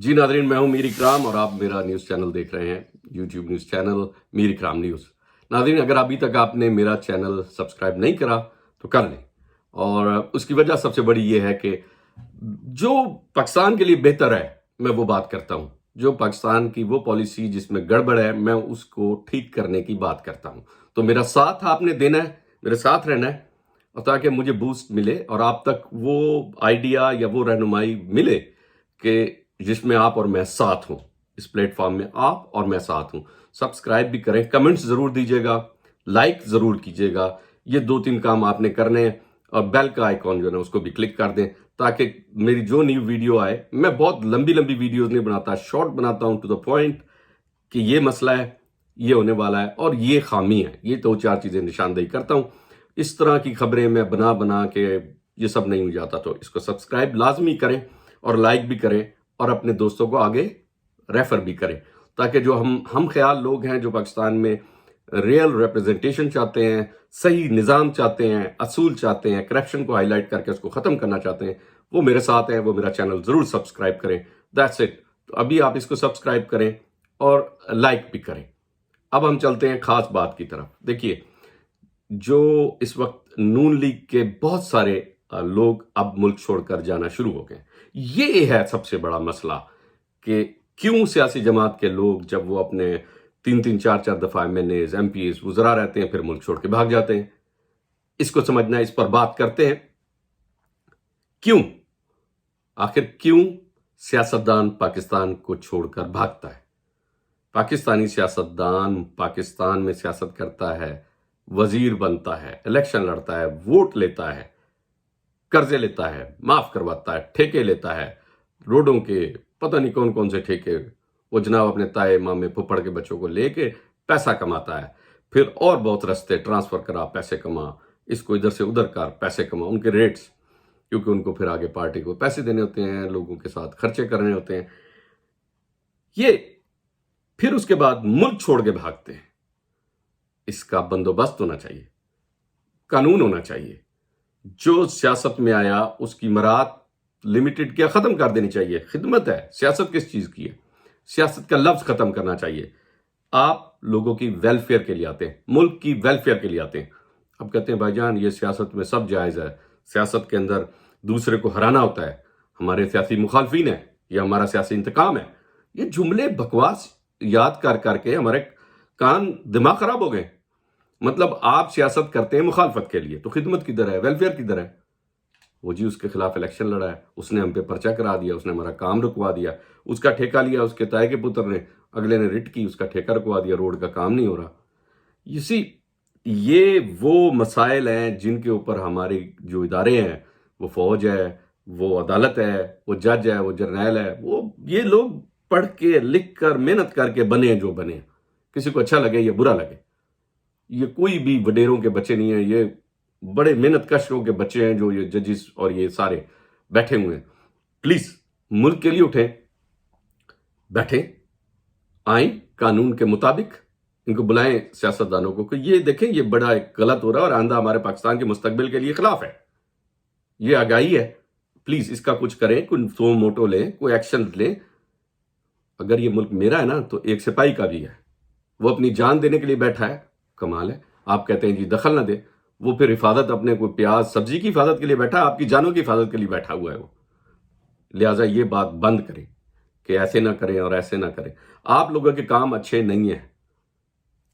जी नाज़रीन, मैं हूं मीर इकराम और आप मेरा न्यूज़ चैनल देख रहे हैं, यूट्यूब न्यूज़ चैनल मीर इकराम न्यूज़। नाज़रीन, अगर अभी तक आपने मेरा चैनल सब्सक्राइब नहीं करा तो कर लें। और उसकी वजह सबसे बड़ी ये है कि जो पाकिस्तान के लिए बेहतर है मैं वो बात करता हूं। जो पाकिस्तान की वो पॉलिसी जिसमें गड़बड़ है मैं उसको ठीक करने की बात करता हूं। तो मेरा साथ आपने देना है, मेरे साथ रहना है, और ताकि मुझे बूस्ट मिले और आप तक वो आइडिया या वो रहनुमाई मिले कि जिसमें आप और मैं साथ हूं। इस प्लेटफॉर्म में आप और मैं साथ हूं। सब्सक्राइब भी करें, कमेंट्स जरूर दीजिएगा, लाइक जरूर कीजिएगा। ये 2-3 काम आपने करने हैं। और बेल का आइकॉन जो है ना उसको भी क्लिक कर दें ताकि मेरी जो न्यू वीडियो आए, मैं बहुत लंबी लंबी वीडियोस नहीं बनाता, शॉर्ट बनाता हूं, टू द पॉइंट कि ये मसला है, ये होने वाला है और ये खामी है, ये 2-4 चीजें निशानदेही करता हूं। इस तरह की खबरें मैं बना बना के ये सब नहीं हो जाता। तो इसको सब्सक्राइब लाजमी करें और लाइक भी करें और अपने दोस्तों को आगे रेफर भी करें, ताकि जो हम ख्याल लोग हैं जो पाकिस्तान में रियल रिप्रेजेंटेशन चाहते हैं, सही निज़ाम चाहते हैं, असूल चाहते हैं, करप्शन को हाईलाइट करके उसको ख़त्म करना चाहते हैं, वो मेरे साथ हैं। वो मेरा चैनल ज़रूर सब्सक्राइब करें। That's it. तो अभी आप इसको सब्सक्राइब करें और लाइक भी करें। अब हम चलते हैं खास बात की तरफ। देखिए, जो इस वक्त नून लीग के बहुत सारे लोग अब मुल्क छोड़कर जाना शुरू हो गए। ये है सबसे बड़ा मसला कि क्यों सियासी जमात के लोग जब वो अपने 3-3 4-4 दफा एमएनएज, एमपीएज, वुज़रा रहते हैं फिर मुल्क छोड़ के भाग जाते हैं। इसको समझना, इस पर बात करते हैं। क्यों, आखिर क्यों सियासतदान पाकिस्तान को छोड़कर भागता है? पाकिस्तानी सियासतदान पाकिस्तान में सियासत करता है, वजीर बनता है, इलेक्शन लड़ता है, वोट लेता है, कर्जे लेता है, माफ करवाता है, ठेके लेता है, रोडों के पता नहीं कौन कौन से ठेके वो जनाब अपने ताए मामे फुफड़ के बच्चों को लेके पैसा कमाता है। फिर और बहुत रास्ते ट्रांसफर करा पैसे कमा, इसको इधर से उधर कर पैसे कमा, उनके रेट्स, क्योंकि उनको फिर आगे पार्टी को पैसे देने होते हैं, लोगों के साथ खर्चे करने होते हैं। ये फिर उसके बाद मुल्क छोड़ के भागते हैं। इसका बंदोबस्त होना चाहिए, कानून होना चाहिए। जो सियासत में आया उसकी मराद लिमिटेड क्या खत्म कर देनी चाहिए। खिदमत है, सियासत किस चीज की है? सियासत का लफ्ज खत्म करना चाहिए। आप लोगों की वेलफेयर के लिए आते हैं, मुल्क की वेलफेयर के लिए आते हैं। अब कहते हैं भाईजान ये सियासत में सब जायज है, सियासत के अंदर दूसरे को हराना होता है, हमारे सियासी मुखालफिन है, यह हमारा सियासी इंतकाम है। ये जुमले बकवास याद कर करके हमारे कान दिमाग खराब हो गए। मतलब आप सियासत करते हैं मुखालफत के लिए, तो खिदमत किधर है, वेलफेयर किधर है? वो जी उसके खिलाफ इलेक्शन लड़ा है, उसने हम पे पर्चा करा दिया, उसने हमारा काम रुकवा दिया, उसका ठेका लिया उसके ताए के पुत्र ने, अगले ने रिट की, उसका ठेका रुकवा दिया, रोड का काम नहीं हो रहा। इसी ये वो मसाइल हैं जिनके ऊपर हमारे जो इदारे हैं, वो फौज है, वो अदालत है, वो जज है, वो जर्नैल है, वो ये लोग पढ़ के लिख कर मेहनत करके बने जो बने, किसी को अच्छा लगे या बुरा लगे। ये कोई भी वडेरों के बच्चे नहीं है, ये बड़े मेहनत कशों के बच्चे हैं जो ये जजेस और ये सारे बैठे हुए हैं। प्लीज मुल्क के लिए उठें, बैठें, आए कानून के मुताबिक, इनको बुलाएं सियासतदानों को कि ये देखें ये बड़ा एक गलत हो रहा है और आंदा हमारे पाकिस्तान के मुस्तकबिल के लिए खिलाफ है, ये आगाही है, प्लीज इसका कुछ करें, कोई सो मोटो लें, कोई एक्शन लें। अगर ये मुल्क मेरा है ना तो एक सिपाही का भी है, वो अपनी जान देने के लिए बैठा है, कमाल है। आप कहते हैं जी दखल ना दे, वो फिर हिफाजत अपने कोई प्याज सब्जी की हिफाजत के लिए बैठा है, आपकी जानों की हिफाजत के लिए बैठा हुआ है वो। लिहाजा ये बात बंद करें कि ऐसे ना करें और ऐसे ना करें। आप लोगों के काम अच्छे नहीं है,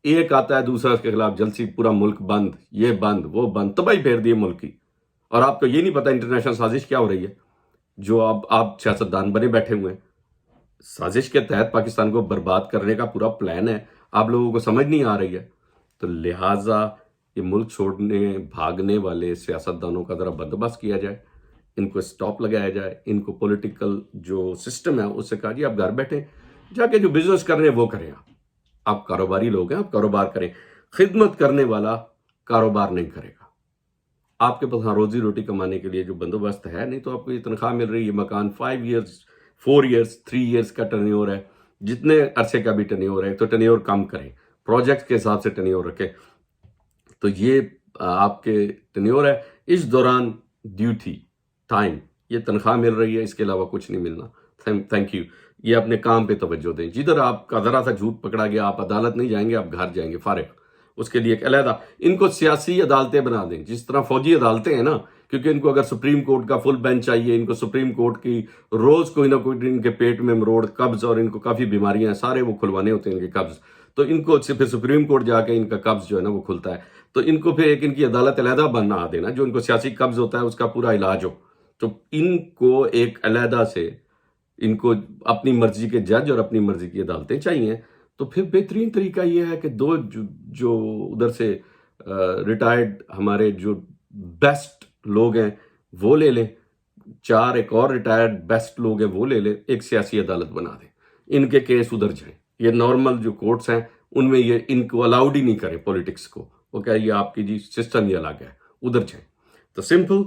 एक आता है दूसरा उसके खिलाफ जलसी, पूरा मुल्क बंद, ये बंद, वो बंद, तबाही फेर दी मुल्क की। और आपको ये नहीं पता इंटरनेशनल साजिश क्या हो रही है, जो आप सियासतदान बने बैठे हुए हैं। साजिश के तहत पाकिस्तान को बर्बाद करने का पूरा प्लान है, आप लोगों को समझ नहीं आ रही है। तो लिहाजा ये मुल्क छोड़ने भागने वाले सियासतदानों का जरा बंदोबस्त किया जाए, इनको स्टॉप लगाया जाए, इनको पॉलिटिकल जो सिस्टम है उससे कहा जी आप घर बैठे जाके जो बिजनेस कर रहे हैं वो करें। आप कारोबारी लोग हैं, आप कारोबार करें। खिदमत करने वाला कारोबार नहीं करेगा। आपके पास हाँ रोजी रोटी कमाने के लिए जो बंदोबस्त है, नहीं तो आपको ये तनख्वाह मिल रही है, मकान 5 ईयर्स 4 ईयर्स 3 ईयर्स का टर्नओवर है, जितने अरसे का भी टर्नओवर है, तो टर्नओवर कम करें, प्रोजेक्ट के हिसाब से टर्नओवर रखें। तो ये आपके टर्नओवर है, इस दौरान ड्यूटी टाइम ये तनख्वाह मिल रही है, इसके अलावा कुछ नहीं मिलना। Thank you. یہ اپنے کام پہ توجہ دیں. جدھر آپ کا ذرا سا جھوٹ پکڑا گیا آپ عدالت نہیں جائیں گے, آپ گھر جائیں گے فارغ. اس کے لیے ایک علیحدہ ان کو سیاسی عدالتیں بنا دیں, جس طرح فوجی عدالتیں ہیں نا, کیونکہ ان کو اگر سپریم کورٹ کا فل بینچ چاہیے, ان کو سپریم کورٹ کی روز کوئی نہ کوئی ان کے پیٹ میں مروڑ قبض, اور ان کو کافی بیماریاں ہیں, سارے وہ کھلوانے ہوتے ہیں ان کے قبض, تو ان کو پھر سپریم کورٹ جا کے ان کا قبض جو ہے نا وہ کھلتا ہے. تو ان کو پھر ایک ان کی عدالت علیحدہ بنا دینا, جو ان کو سیاسی قبض ہوتا ہے اس کا پورا علاج ہو. تو ان کو ایک علیحدہ سے ان کو اپنی مرضی کے جج اور اپنی مرضی کی عدالتیں چاہیے. تو پھر بہترین طریقہ یہ ہے کہ دو جو ادھر سے ریٹائرڈ ہمارے جو بیسٹ لوگ ہیں وہ لے لیں, 4 ایک اور ریٹائرڈ بیسٹ لوگ ہیں وہ لے لیں, ایک سیاسی عدالت بنا دیں, ان کے کیس ادھر جائیں. یہ نارمل جو کورٹس ہیں ان میں یہ ان کو الاؤڈ ہی نہیں کریں پولیٹکس کو, وہ کہ یہ آپ کی جی سسٹم ہی الگ ہے, ادھر جائیں. تو سمپل.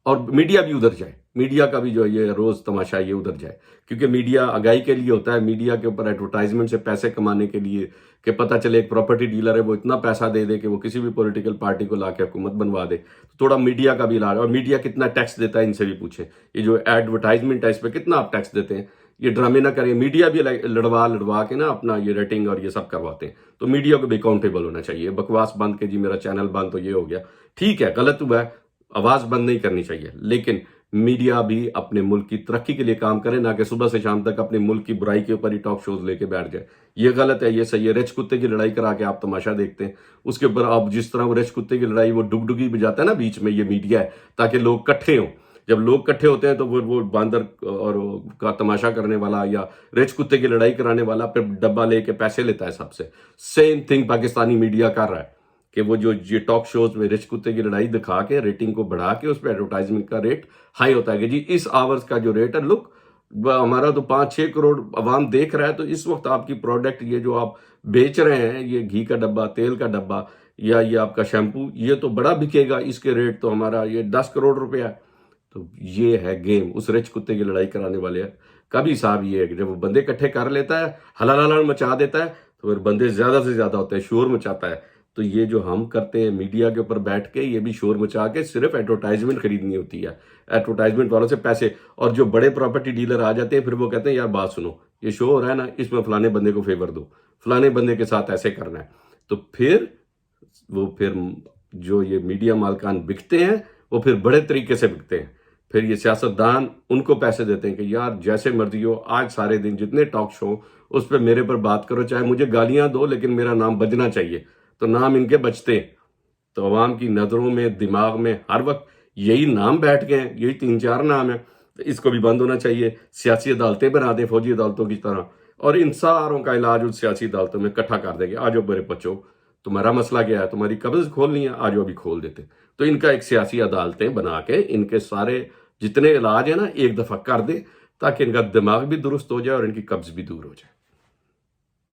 اور میڈیا بھی ادھر جائے, میڈیا کا بھی جو یہ روز تماشا یہ ادھر جائے, کیونکہ میڈیا آگاہی کے لیے ہوتا ہے, میڈیا کے اوپر ایڈورٹائزمنٹ سے پیسے کمانے کے لیے, کہ پتہ چلے ایک پراپرٹی ڈیلر ہے وہ اتنا پیسہ دے دے کہ وہ کسی بھی پولیٹیکل پارٹی کو لا کے حکومت بنوا دے. تو تھوڑا میڈیا کا بھی علاج, اور میڈیا کتنا ٹیکس دیتا ہے ان سے بھی پوچھیں, یہ جو ایڈورٹائزمنٹ ہے اس پہ کتنا آپ ٹیکس دیتے ہیں. یہ ڈرامے نہ کریں, میڈیا بھی لڑوا کے نا اپنا یہ ریٹنگ اور یہ سب کرواتے ہیں. تو میڈیا کو بھی اکاؤنٹیبل ہونا چاہیے. بکواس بند کے جی میرا چینل بند تو یہ ہو گیا, ٹھیک ہے غلط ہوا ہے, آواز بند نہیں کرنی چاہیے, لیکن میڈیا بھی اپنے ملک کی ترقی کے لیے کام کرے, نہ کہ صبح سے شام تک اپنے ملک کی برائی کے اوپر ہی ٹاک شوز لے کے بیٹھ جائے. یہ غلط ہے, یہ صحیح ہے. رچ کتے کی لڑائی کرا کے آپ تماشا دیکھتے ہیں, اس کے اوپر آپ جس طرح وہ رچ کتے کی لڑائی وہ ڈگڈگی بجاتا ہے نا بیچ میں, یہ میڈیا ہے تاکہ لوگ کٹھے ہوں. جب لوگ کٹھے ہوتے ہیں تو وہ باندر اور کا تماشا کرنے والا یا رچ کتے کی لڑائی کرانے والا پھر ڈبہ لے کے پیسے لیتا ہے سب سے. سیم تھنگ پاکستانی میڈیا کر رہا ہے, کہ وہ جو یہ ٹاک شوز میں رچ کتے کی لڑائی دکھا کے ریٹنگ کو بڑھا کے اس پہ ایڈورٹائزمنٹ کا ریٹ ہائی ہوتا ہے, کہ جی اس آورز کا جو ریٹ ہے, لک ہمارا تو 5-6 کروڑ عوام دیکھ رہا ہے, تو اس وقت آپ کی پروڈکٹ یہ جو آپ بیچ رہے ہیں, یہ گھی کا ڈبہ, تیل کا ڈبہ, یا یہ آپ کا شیمپو, یہ تو بڑا بکے گا, اس کے ریٹ تو ہمارا یہ 10 کروڑ روپیہ ہے. تو یہ ہے گیم اس رچ کتے کی لڑائی کرانے والے کا بھی حساب. یہ ہے کہ جب وہ بندے اکٹھے کر لیتا ہے, ہلا مچا دیتا ہے, تو پھر بندے زیادہ سے زیادہ ہوتے ہیں, شور مچاتا ہے. تو یہ جو ہم کرتے ہیں میڈیا کے اوپر بیٹھ کے, یہ بھی شور مچا کے صرف ایڈورٹائزمنٹ خریدنی ہوتی ہے, ایڈورٹائزمنٹ والوں سے پیسے. اور جو بڑے پراپرٹی ڈیلر آ جاتے ہیں پھر وہ کہتے ہیں یار بات سنو, یہ شو ہو رہا ہے نا, اس میں فلانے بندے کو فیور دو, فلانے بندے کے ساتھ ایسے کرنا ہے. تو پھر جو یہ میڈیا مالکان بکتے ہیں وہ پھر بڑے طریقے سے بکتے ہیں. پھر یہ سیاستدان ان کو پیسے دیتے ہیں کہ یار جیسے مرضی ہو, آج سارے دن جتنے ٹاک شو اس پہ میرے پر بات کرو, چاہے مجھے گالیاں دو لیکن میرا نام بجنا چاہیے. تو نام ان کے بچتے ہیں, تو عوام کی نظروں میں دماغ میں ہر وقت یہی نام بیٹھ گئے ہیں, یہی 3-4 نام ہیں. تو اس کو بھی بند ہونا چاہیے. سیاسی عدالتیں بنا دیں فوجی عدالتوں کی طرح, اور ان ساروں کا علاج ان سیاسی عدالتوں میں اکٹھا کر دیں گے. آجو میرے بچوں, تمہارا مسئلہ کیا ہے, تمہاری قبض کھولنی ہے, آجو ابھی کھول دیتے. تو ان کا ایک سیاسی عدالتیں بنا کے ان کے سارے جتنے علاج ہیں نا ایک دفعہ کر دیں, تاکہ ان کا دماغ بھی درست ہو جائے اور ان کی قبض بھی دور ہو جائے.